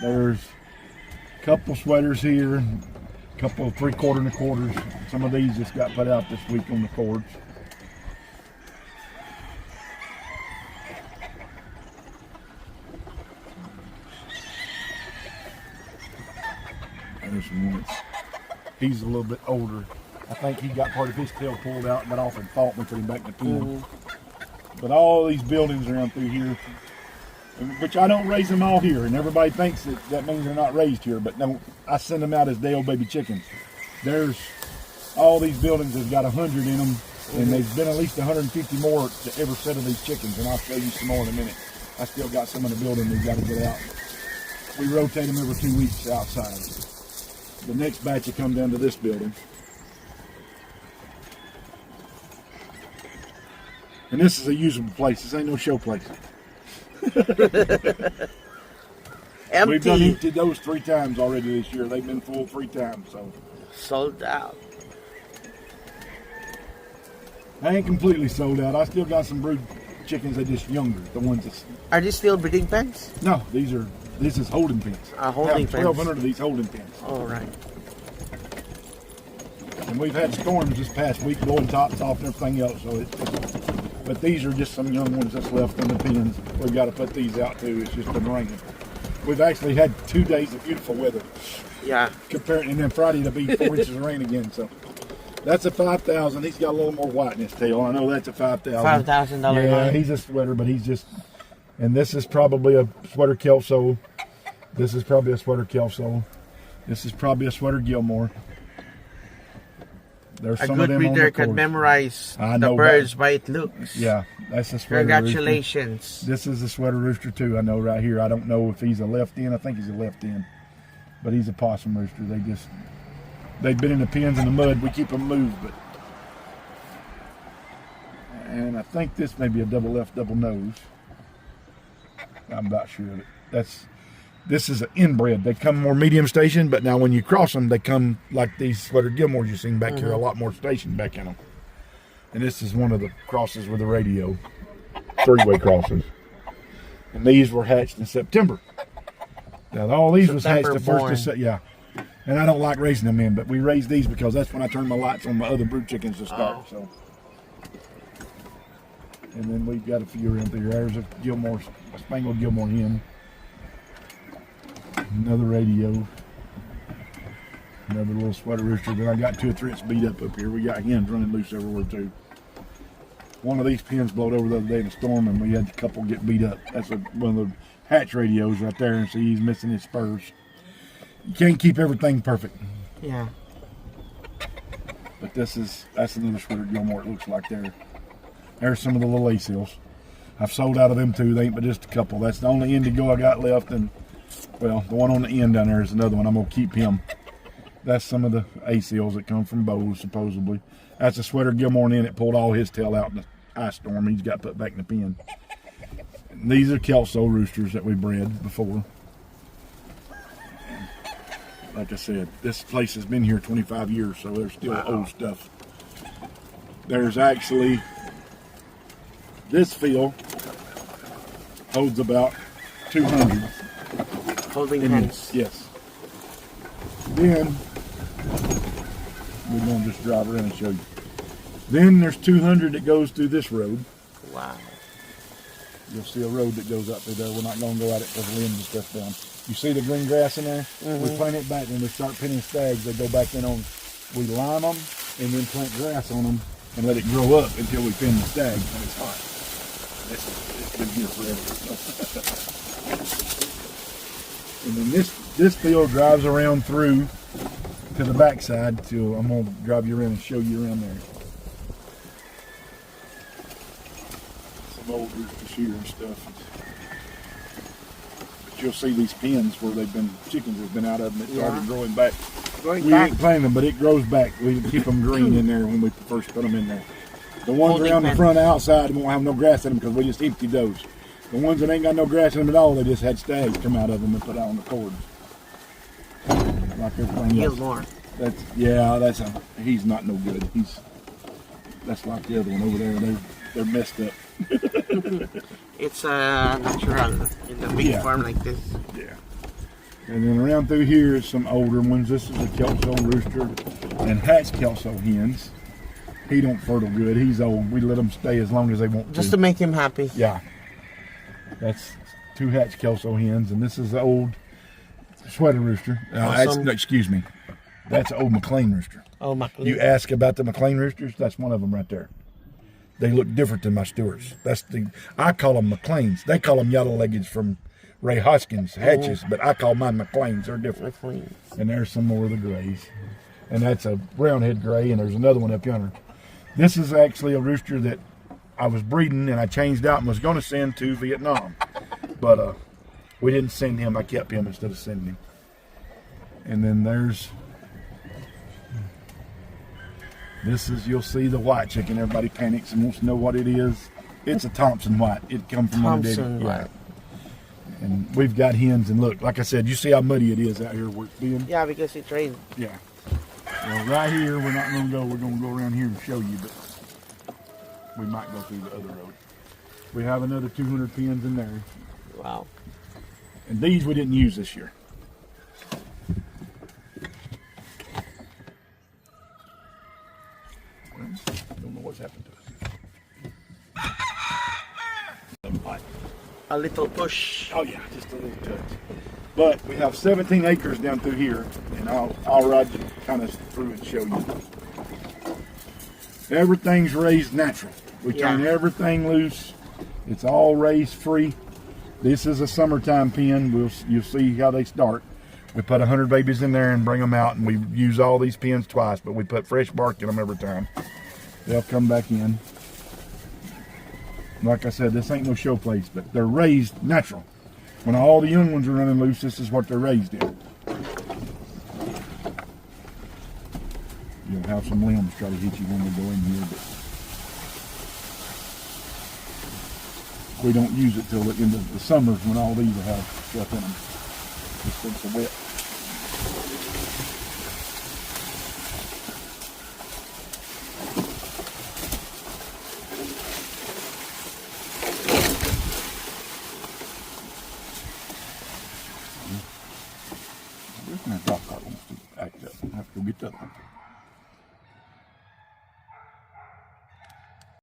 There's a couple sweaters here, a couple of 3/4 and 1/4s. Some of these just got put out this week on the cords. There's one. He's a little bit older. I think he got part of his tail pulled out and got off and fought me, put him back in the pen. But all these buildings around through here, which I don't raise them all here, and everybody thinks that means they're not raised here, but no, I send them out as day old baby chickens. There's all these buildings that's got 100 in them, and there's been at least 150 more to every set of these chickens, and I'll show you some more in a minute. I still got some in the building we've got to get out. We rotate them every 2 weeks outside. The next batch will come down to this building. And this is a usable place. This ain't no show place. Empty. We've done emptied those 3 times already this year. They've been full 3 times. So Sold out. I ain't completely sold out. I still got some brood chickens that are just younger. The ones that... Are these still breeding pens? No, this is holding pens. Holding pens. 1,200 of these holding pens. All right. And we've had storms this past week, blowing tops off and everything else. So but these are just some young ones that's left in the pens. We've got to put these out too. It's just been raining. We've actually had 2 days of beautiful weather. Yeah. Comparing, and then Friday to be 4 inches of rain again. So that's a 5,000. He's got a little more white in his tail. I know that's a 5,000. $5,000. Yeah, line. he's a sweater, but he's just. And this is probably a sweater Kelso. This is probably a sweater Kelso. This is probably a sweater Gilmore. There's A some good of them on breeder the could course. memorize I the know birds by its looks. Yeah, that's a sweater Congratulations. rooster. This is a sweater rooster too. I know right here. I don't know if he's a left in. I think he's a left in, but he's a possum rooster. They've been in the pens in the mud. We keep them moved, but. And I think this may be a double left, double nose. I'm not sure of it. This is an inbred. They come more medium station, but now when you cross them, they come like these sweater Gilmores you've seen back here, a lot more station back in them. And this is one of the crosses with the radio, 3-way crosses. And these were hatched in September. Now all these was hatched the first of September. Yeah. And I don't like raising them in, but we raise these because that's when I turn my lights on my other brood chickens to start. So. And then we've got a few around there. There's a Gilmore, a Spangled Gilmore hen. Another radio. Another little sweater rooster. Then I got 2 or 3 that's beat up here. We got hens running loose everywhere too. One of these pens blowed over the other day in a storm, and we had a couple get beat up. That's one of the hatch radios right there, and see he's missing his spurs. You can't keep everything perfect. Yeah. But that's another sweater Gilmore. It looks like there. There's some of the little A-seals. I've sold out of them too. They ain't but just a couple. That's the only indigo I got left, and well, the one on the end down there is another one. I'm gonna keep him. That's some of the A-seals that come from Bose, supposedly. That's a sweater Gilmore in it pulled all his tail out in the ice storm. He's got put back in the pen. And these are Kelso roosters that we bred before. Like I said, this place has been here 25 years, so there's still old stuff. There's actually, this field holds about 200. Holding hens. Yes. Then, we're going to just drive around and show you. Then there's 200 that goes through this road. Wow. You'll see a road that goes up through there. We're not going to go at it because limbs and stuff down. You see the green grass in there? We plant it back. When we start pinning stags, they go back in on, we lime them and then plant grass on them and let it grow up until we pin the stags when it's hot. It's been here forever. And then this field drives around through to the backside. So I'm going to drive you around and show you around there. Some old roosters here and stuff. But you'll see these pens where chickens have been out of them. It started growing back. We ain't planting them, but it grows back. We keep them green in there when we first put them in there. The ones around the front outside won't have no grass in them because we just emptied those. The ones that ain't got no grass in them at all, they just had stags come out of them and put out on the cords. Like everything else. Gilmore. He's not no good. That's like the other one over there. They're messed up. It's natural in the big farm like this. Yeah. And then around through here is some older ones. This is a Kelso rooster and hatch Kelso hens. He don't fertile good. He's old. We let them stay as long as they want Just to make him happy. Yeah. That's 2 hatch Kelso hens, and this is the old sweater rooster. Awesome. No, excuse me. That's an old McLean rooster. Oh, my. You ask about the McLean roosters, that's one of them right there. They look different than my Stewarts. I call them McLeans. They call them yellow-leggeds from Ray Hoskins hatches, but I call mine McLeans. They're different. McLean. And there's some more of the grays. And that's a roundhead gray, and there's another one up yonder. This is actually a rooster that I was breeding, and I changed out and was going to send to Vietnam. But we didn't send him. I kept him instead of sending him. And then this is, you'll see the white chicken. Everybody panics and wants to know what it is. It's a Thompson white. It comes from Thompson white. Yeah. And we've got hens, and look, like I said, you see how muddy it is out here where it's being? Yeah, because it rained. Yeah. Well, right here, we're not going to go. We're going to go around here and show you, but we might go through the other road. We have another 200 pins in there. Wow. And these we didn't use this year. Well, don't know what's happened to us. A little push. Oh yeah, just a little touch. But we have 17 acres down through here, and I'll ride you kind of through and show you. Everything's raised natural. We turn everything loose. It's all raised free. This is a summertime pen. You'll see how they start. We put 100 babies in there and bring them out, and we use all these pens twice, but we put fresh bark in them every time. They'll come back in. Like I said, this ain't no show place, but they're raised natural. When all the young ones are running loose, this is what they're raised in. You'll have some limbs try to hit you when we go in here, but we don't use it till the end of the summers when all these will have stuff in them. Just so it's wet. Where's my drop card? Wants to act up. I have to go get that one.